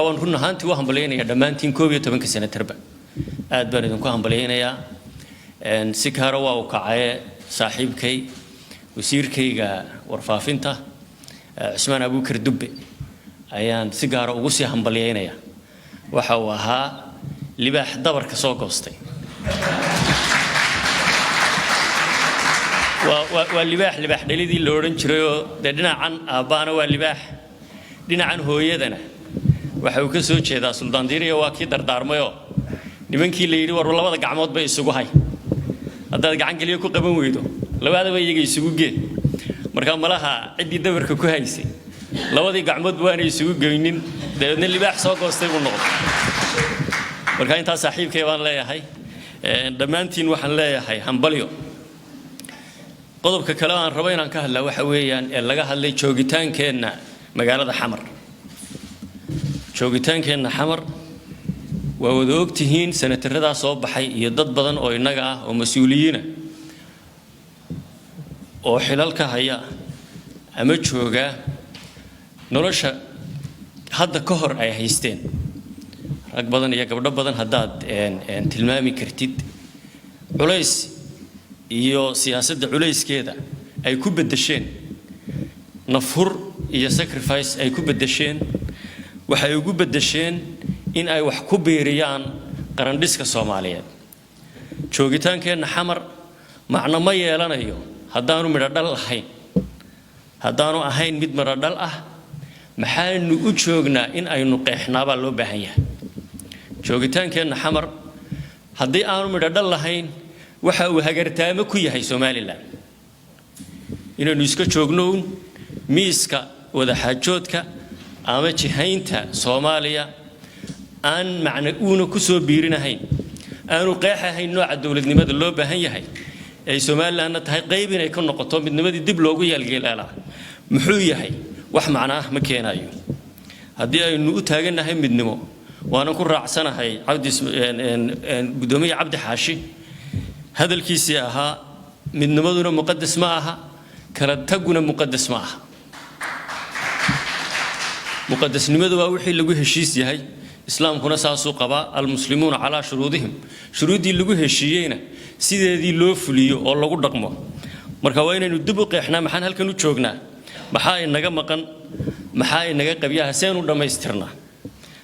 waan run ahaantii u hambalyeynaya dhammaantiin 12 sano tarba aad baan idinku hambalyeynayaa si gaara waa u kacay saaxiibkay wasiirkayga warfaafinta Usmaan Abuukar Dubbe ayaan si gaara ugu sii hambalyeynaya waxa uu ahaa libaax dabarka soo goostay waa libaax dhalidii la oran jiray oo dhinacan aabaana waa libaax dhinacan hooyadana waxa uu ka soo jeedaa Suldaan Diiriye waa kii dardaarmayo nimankii la yiri war labada gacmood bay isugu hay hadda gacan galiyo ku qaban weydo labadaba iyaga isugu geed marka malaha cidii dabarka ku haysay labadii gacmood baan isugu geeynin deedna libaax soo goostay uu noqday marka inta saaxiibkay baan leeyahay dhamaantiin waxaan leeyahay hambalyo qodobka kale aan rabo inaan ka hadla waxa weeyaan ee laga hadlay joogitaankeenna magaalada Xamar joogitaankeenna Xamar waa wada ogtihiin sanatarada soo baxay iyo dad badan oo inaga ah oo mas'uuliyiin oo xilalka haya ama jooga nolosha hadda ka hor ay haysteen rag badan iyo gabdho badan hadaad tilmaami kartid culays iyo siyaasadda culayskeeda ay ku bedesheen nafur iyo sacrifice ay ku bedesheen waxay ugu bedesheen in ay wax ku beeriyaan qarandhiska Soomaaliyeed joogitaankeenna Xamar macna ma yeelanayo haddaanu midho dhal lahayn haddaanu ahayn mid midho dhal ah maxaanu u joognaa in aynu qeexnaaba loo baahan yahay joogitaankeenna Xamar haddii aanu midho dhal lahayn waxa uu hagartaamo ku yahay Soomaaliland inaynu iska joogno miiska wada xaajoodka ama jihaynta Soomaaliya aan macna uuna ku soo biirinahayn aanu qeexahayn nooca dawladnimada loo baahan yahay ay Soomaaliland tahay qayb inay ka noqoto midnimadii dib loogu yaalgeelaa muxuu yahay wax macna ah ma keenayo haddii aynu u taaganahay midnimo waana ku raacsanahay gudoomiye Cabdi Xaashi hadalkiisii ahaa midnimaduna muqaddas ma aha kala taguna muqaddas ma aha muqaddasnimadu waa wixii lagu heshiis yahay islaamkuna saasuu qaba almuslimuuna ala shuruudihim shuruudii lagu heshiiyeyna sideedii loo fuliyo oo lagu dhaqmo marka waa inaynu dib u qeexnaa maxaan halkan u joognaa maxaa inaga maqan maxaa inaga qabiyaha seen u dhameystirnaa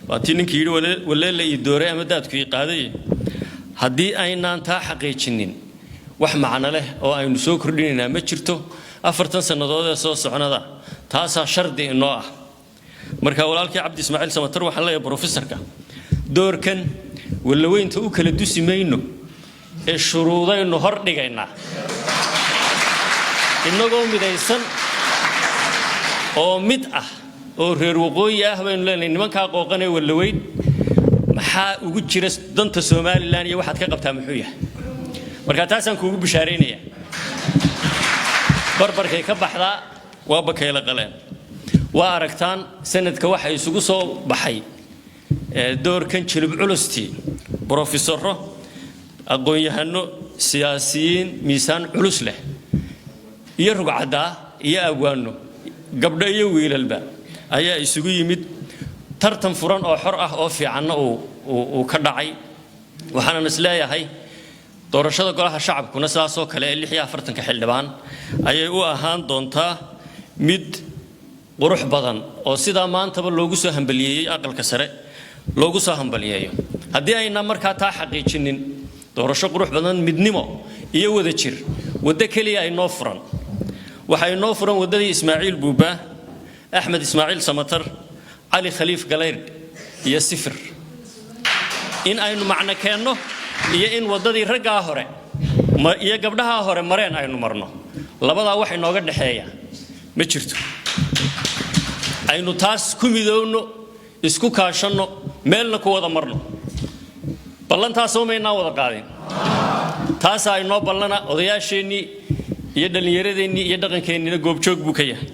waa tii ninkii yiri walaal ii dooray ama daadku ii qaaday haddii aynaan taa xaqiijinin wax macna leh oo aynu soo kordhinayna ma jirto 40 sanadood ee soo soconada taasa shardi inoo ah marka walaalkii Cabdi Ismaaciil Samatar waxa la professorka doorkan walaweynta u kala dusimayno ee shuruudaynu hor dhigayna inagoo midaysan oo mid ah oo reer waqooyi ah baynu leenahay nimanka qooqanay walaweyn maxaa ugu jira danta Soomaaliland iyo waxaad ka qabtaa muxuu yahay marka taasaan kuugu bishaareynaya barbarkay ka baxdaa waa bakayla qaleen waa aragtaan sanadka waxa isugu soo baxay doorkan jilib culusti professoro aqoon-yahano siyaasiyiin miisaan culus leh iyo rugcada iyo agwaano gabdho iyo wiilalba ayaa isugu yimid tartan furan oo xor ah oo fiican oo ka dhacay waxaan isleeyahay doorashada golaha shacabkuna saasoo kale 46 xildhibaan ayay u ahaan doontaa mid qurux badan oo sida maantaba loogu soo hambaliyay aqalka sare loogu soo hambaliyayo haddii ayna markaa taa xaqiijinin doorasho qurux badan midnimo iyo wada jir wada kaliya ay noo furan waxay noo furan wadadii Ismaaciil Buuba Axmed Ismaaciil Samatar Ali Khaliif Galayr iyo Sifir in aynu macna keenno iyo in wadadii ragga hore iyo gabdhaha hore mareen aynu marno labada wax inooga dhaxeeya ma jirto aynu taas ku midowno isku kaashano meelna ku wada marno ballantaas oo meena wada qaadin taas ay noo ballana odayaasheeni iyo dhalinyaradeenni iyo dhaqankeennina goobjoog buu ka yahay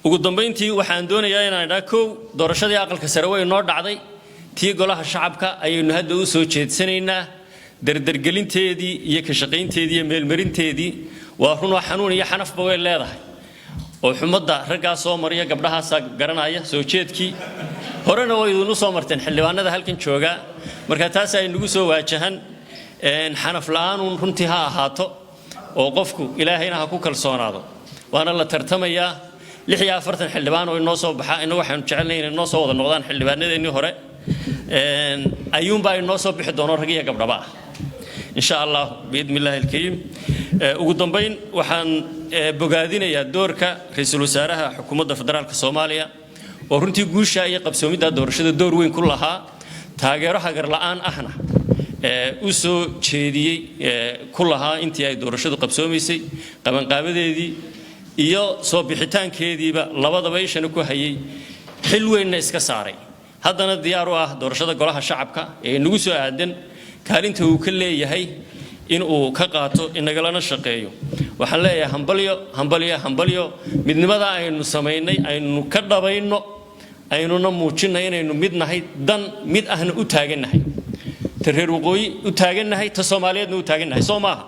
ugu dambeyntii waxaan doonayaa inaan idhaa doorashadii aqalka sare way noo dhacday tii golaha shacabka ayaynu hadda u soo jeedsanaynaa dardargelinteedii iyo ka shaqaynteedii iyo meelmarinteedii waa run oo xanuun iyo xanafba way leedahay oo xumadda ragga soo mariya gabdhahaas garanaya soo jeedkii horena way idin soo marteen xildhibaanada halkan jooga marka taas ay nagu soo waajahan xanaf la'aan runtii ha ahaato oo qofku ilaahayna ha ku kalsoonaado waana la tartamayaa 46 xildhibaan oo inoo soo baxa inagu waxaan jecelnahay inay noo soo wada noqdaan xildhibaanadeennii hore ayuunbaa inoo soo bixi doono rag iyo gabdhaba insha Allah biidmillaahi alkariim ugu dambeyn waxaan bogaadinayaa doorka ra'iisul wasaaraha xukuumadda federaalka Soomaaliya oo runtii guusha iyo qabsoomida doorashada door weyn ku lahaa taageero hagar la'aan ahna u soo jeediyay ku lahaa intii ay doorashadu qabsoomaysay qabanqaabadeedii iyo soo bixitaankeediiba labadaba ishana ku hayay xil weynna iska saaray haddana diyaar u ah doorashada golaha shacabka ee nagu soo aadan kaalinta uu ka leeyahay in uu ka qaato inagalana shaqeeyo waxaan leeyahay hambalyo midnimada aynu sameynay aynu ka dhabayno aynuna muujinay inaynu mid nahay dan mid ahna u taaganahay reer waqooyi u taaganahay ta Soomaaliyeedna u taaganahay Soomaha